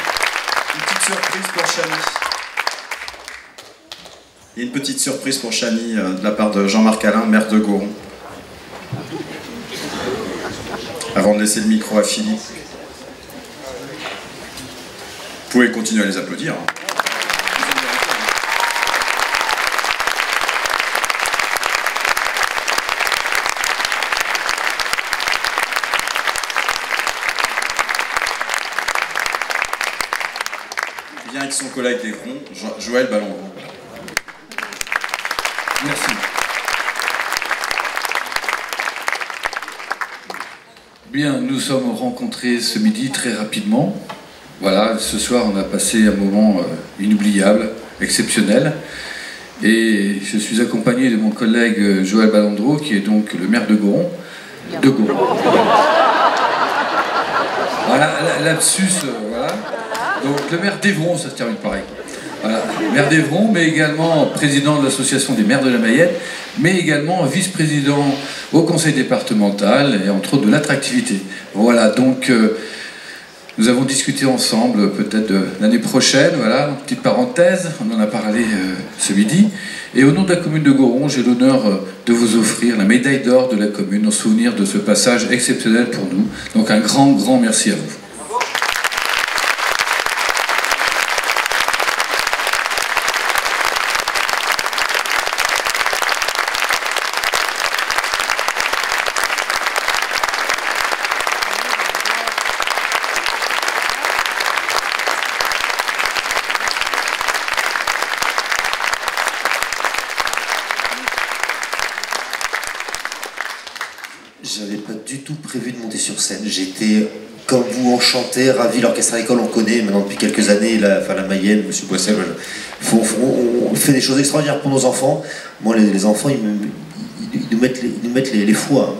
Une petite surprise pour Chani. Et une petite surprise pour Chani de la part de Jean-Marc Alain, maire de Goron. Avant de laisser le micro à Philippe. Vous pouvez continuer à les applaudir. Hein. Il vient avec son collègue d'Evron, Joël Ballongo. Merci. Bien, nous sommes rencontrés ce midi très rapidement. Voilà, ce soir on a passé un moment inoubliable, exceptionnel. Et je suis accompagné de mon collègue Joël Ballongo, qui est donc le maire de Goron. De Goron. Voilà, lapsus, voilà. Donc le maire d'Evron, ça se termine pareil. Voilà, maire d'Evron, mais également président de l'association des maires de la Mayenne, mais également vice-président au conseil départemental et entre autres de l'attractivité. Voilà, donc nous avons discuté ensemble peut-être de l'année prochaine, voilà, une petite parenthèse, on en a parlé ce midi. Et au nom de la commune de Goron, j'ai l'honneur de vous offrir la médaille d'or de la commune en souvenir de ce passage exceptionnel pour nous. Donc un grand, grand merci à vous. J'avais pas du tout prévu de monter sur scène. J'étais, comme vous, enchanté, ravi. L'orchestre à l'école, on connaît maintenant depuis quelques années, la Mayenne, M. Boissel. On fait des choses extraordinaires pour nos enfants. Moi, les enfants, ils nous mettent les foies.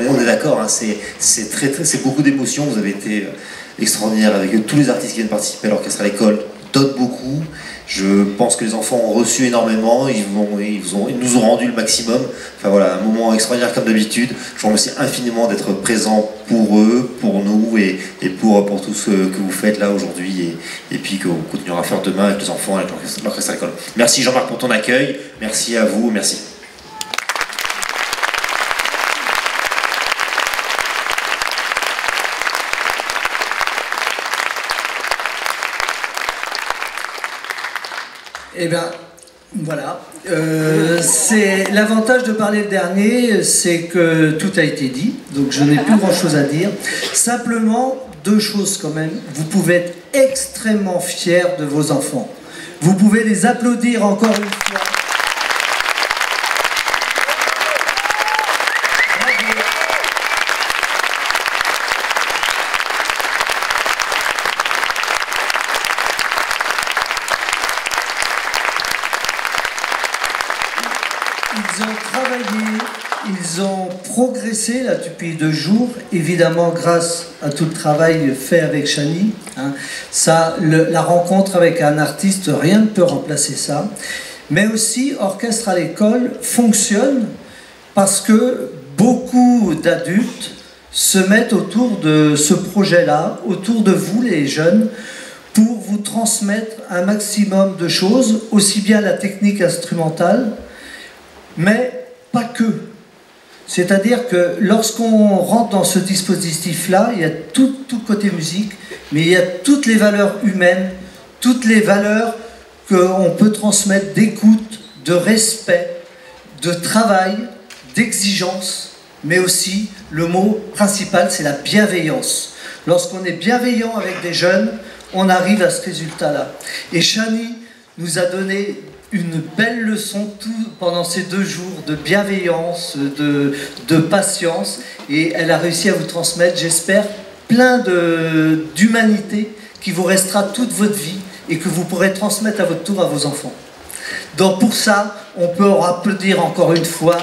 On est d'accord, hein. C'est beaucoup d'émotions. Vous avez été extraordinaire avec tous les artistes qui viennent participer à l'orchestre à l'école. Donnent beaucoup. Je pense que les enfants ont reçu énormément, ils nous ont rendu le maximum. Enfin voilà, un moment extraordinaire comme d'habitude. Je vous remercie infiniment d'être présent pour eux, pour nous et pour tout ce que vous faites là aujourd'hui et puis qu'on continuera à faire demain avec les enfants, avec l'orchestre à l'école. Merci Jean-Marc pour ton accueil, merci à vous, merci. Eh bien, voilà. C'est l'avantage de parler le dernier, c'est que tout a été dit, donc je n'ai plus grand-chose à dire. Simplement, deux choses quand même. Vous pouvez être extrêmement fiers de vos enfants. Vous pouvez les applaudir encore une fois. Ils ont travaillé, ils ont progressé là depuis 2 jours, évidemment grâce à tout le travail fait avec Chani. Hein. Ça, la rencontre avec un artiste, rien ne peut remplacer ça. Mais aussi, Orchestre à l'école fonctionne parce que beaucoup d'adultes se mettent autour de ce projet-là, autour de vous les jeunes, pour vous transmettre un maximum de choses, aussi bien la technique instrumentale, mais pas que. C'est-à-dire que lorsqu'on rentre dans ce dispositif-là, il y a tout côté musique, mais il y a toutes les valeurs humaines, toutes les valeurs qu'on peut transmettre d'écoute, de respect, de travail, d'exigence, mais aussi, le mot principal, c'est la bienveillance. Lorsqu'on est bienveillant avec des jeunes, on arrive à ce résultat-là. Et Chani nous a donné une belle leçon pendant ces 2 jours de bienveillance, de patience, et elle a réussi à vous transmettre, j'espère, plein d'humanité qui vous restera toute votre vie et que vous pourrez transmettre à votre tour à vos enfants. Donc pour ça, on peut applaudir encore une fois.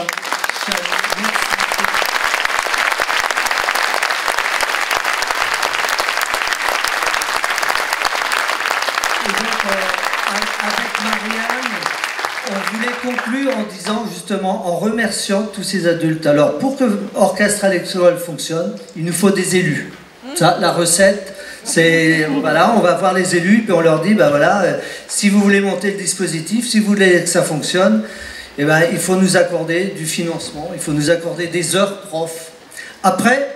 On voulait conclure en disant justement, en remerciant tous ces adultes. Alors pour que l'orchestre à l'école fonctionne, il nous faut des élus. Ça, la recette, c'est, voilà, on va voir les élus, puis on leur dit, ben voilà, si vous voulez monter le dispositif, si vous voulez que ça fonctionne, eh ben, il faut nous accorder du financement, il faut nous accorder des heures profs. Après,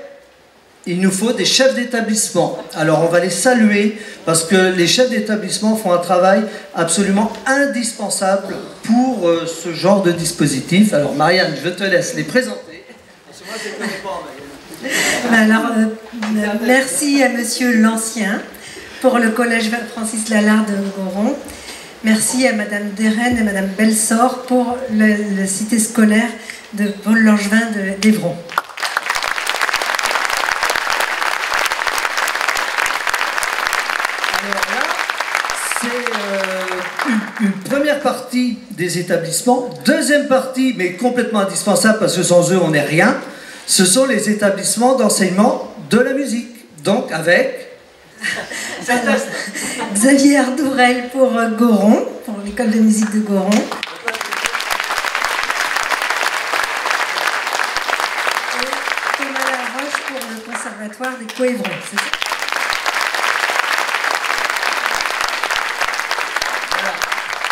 il nous faut des chefs d'établissement. Alors on va les saluer parce que les chefs d'établissement font un travail absolument indispensable pour ce genre de dispositif. Alors Marianne, je te laisse les présenter. Parce que moi je ne les connais pas, Marianne. Alors, merci à Monsieur L'Ancien pour le collège Francis Lalard de Goron. Merci à Madame Deren et Madame Belsor pour le cité scolaire de Paul Langevin d'Evron. Une première partie des établissements, deuxième partie, mais complètement indispensable parce que sans eux on n'est rien, ce sont les établissements d'enseignement de la musique. Donc avec Xavier Ardourel pour Goron, pour l'école de musique de Goron. Et Thomas Laroche pour le conservatoire des Coévrons.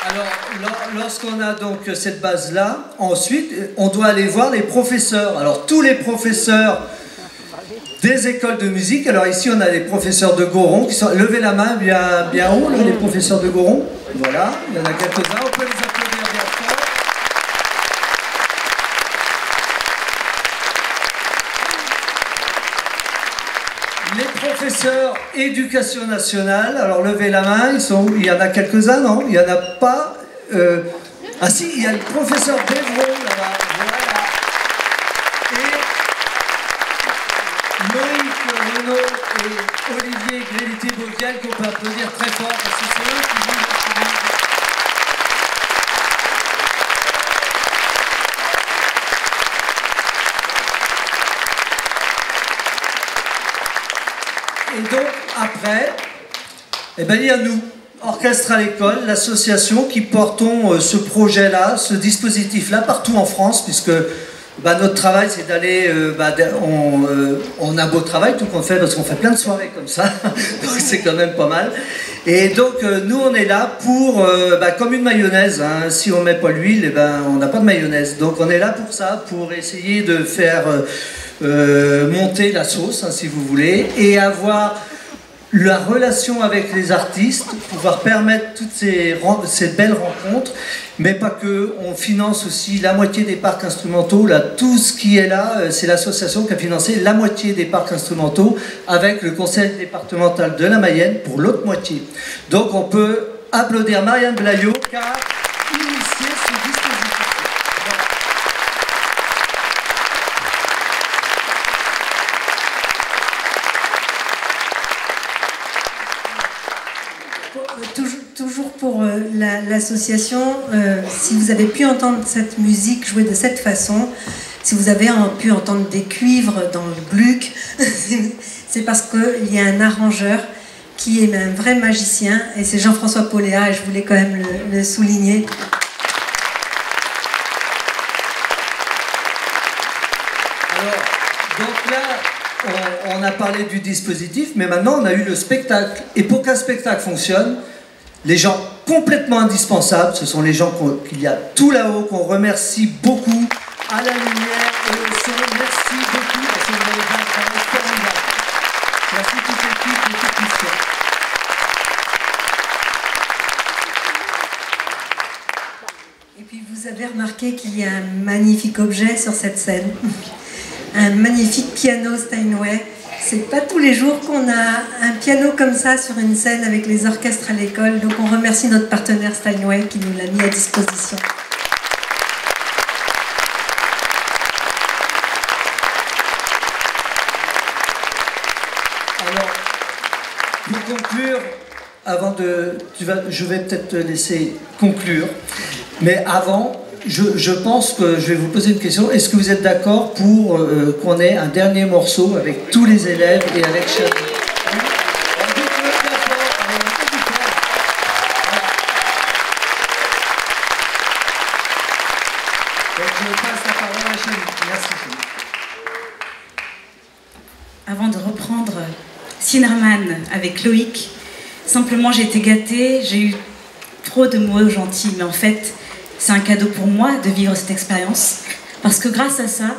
Alors, lorsqu'on a donc cette base-là, ensuite, on doit aller voir les professeurs. Alors, tous les professeurs des écoles de musique, alors ici, on a les professeurs de Goron qui sont... Levez la main bien haut, là, les professeurs de Goron. Voilà, il y en a quelques-uns, on peut les applaudir bien fort. Les professeurs éducation nationale, alors levez la main, il y en a quelques-uns, non? Il n'y en a pas. Ah si, il y a le professeur d'Evron là-bas, voilà. Et Loïc Renaud et Olivier Grélité-Bovial qu'on peut applaudir très fort parce que c'est eux qui jouent l'instrument. Et donc, après, eh ben, il y a nous, Orchestre à l'école, l'association qui portons ce projet-là, ce dispositif-là, partout en France, puisque notre travail, c'est d'aller... on a beau travail, tout qu'on fait, parce qu'on fait plein de soirées comme ça, donc c'est quand même pas mal. Et donc, nous, on est là pour... comme une mayonnaise, hein, si on ne met pas l'huile, eh ben, on n'a pas de mayonnaise. Donc, on est là pour ça, pour essayer de faire... monter la sauce, hein, si vous voulez, et avoir la relation avec les artistes, pouvoir permettre toutes ces belles rencontres, mais pas que, on finance aussi la moitié des parcs instrumentaux, là, tout ce qui est là, c'est l'association qui a financé la moitié des parcs instrumentaux avec le conseil départemental de la Mayenne pour l'autre moitié. Donc on peut applaudir Marianne Blaillot qui a initié ce dispositif. Toujours pour l'association, si vous avez pu entendre cette musique jouée de cette façon, si vous avez pu entendre des cuivres dans le Gluck, c'est parce qu'il y a un arrangeur qui est un vrai magicien, et c'est Jean-François Poléa, et je voulais quand même le souligner. Alors, donc là, on a parlé du dispositif, mais maintenant on a eu le spectacle. Et pour qu'un spectacle fonctionne, les gens complètement indispensables, ce sont les gens qu'il y a tout là-haut, qu'on remercie beaucoup, à la lumière et au son. Merci beaucoup, parce que vous avez fait un travail formidable. Merci toute l'équipe, les techniciens. Et puis vous avez remarqué qu'il y a un magnifique objet sur cette scène, un magnifique piano Steinway. C'est pas tous les jours qu'on a un piano comme ça sur une scène avec les orchestres à l'école, donc on remercie notre partenaire Steinway qui nous l'a mis à disposition. Alors, pour conclure, je vais peut-être te laisser conclure, mais avant, je pense que je vais vous poser une question. Est-ce que vous êtes d'accord pour qu'on ait un dernier morceau avec tous les élèves et avec Chani? Donc je passe la parole à Chani. Merci Chani. Avant de reprendre Tinnerman avec Loïc. Simplement, j'ai été gâtée, j'ai eu trop de mots gentils, mais en fait, c'est un cadeau pour moi de vivre cette expérience, parce que grâce à ça,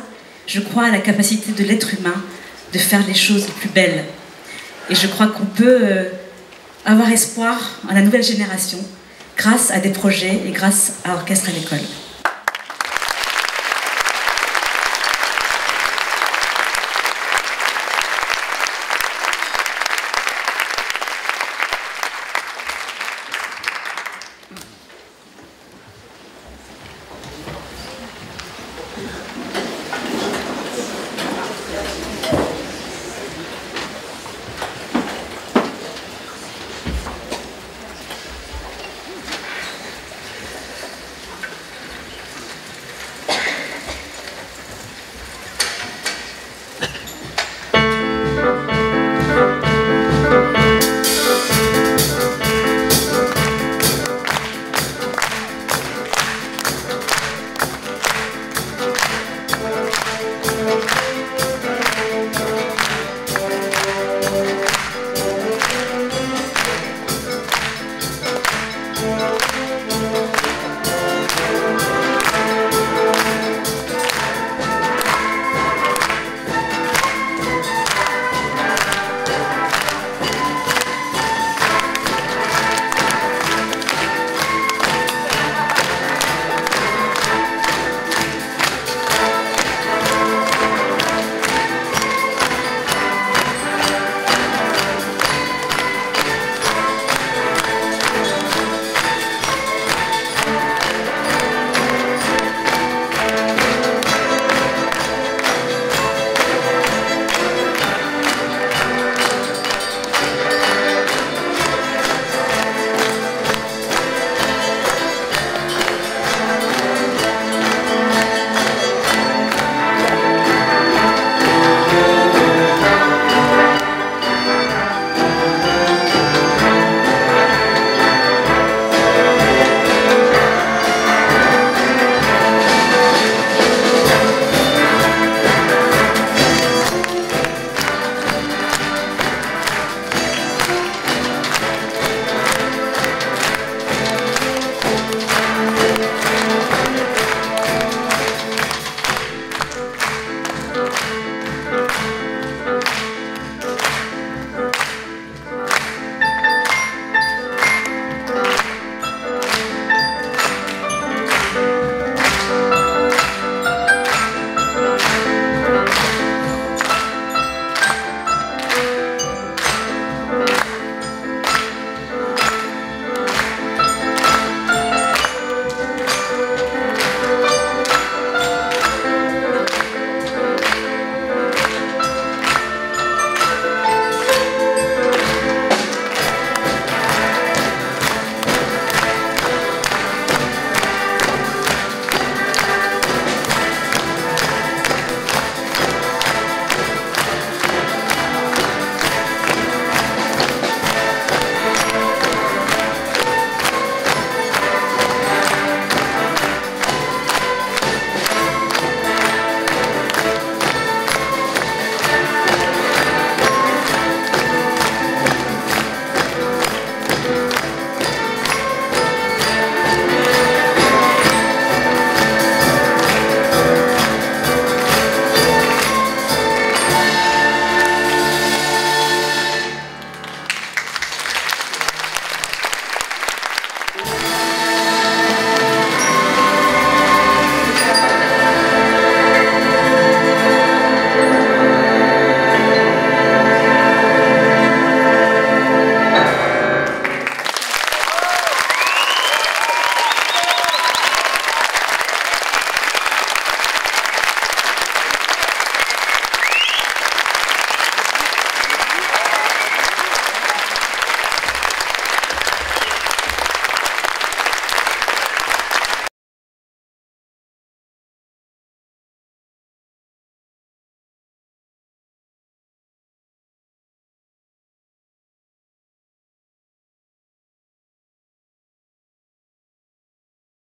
je crois à la capacité de l'être humain de faire les choses les plus belles. Et je crois qu'on peut avoir espoir à la nouvelle génération grâce à des projets et grâce à Orchestre à l'école.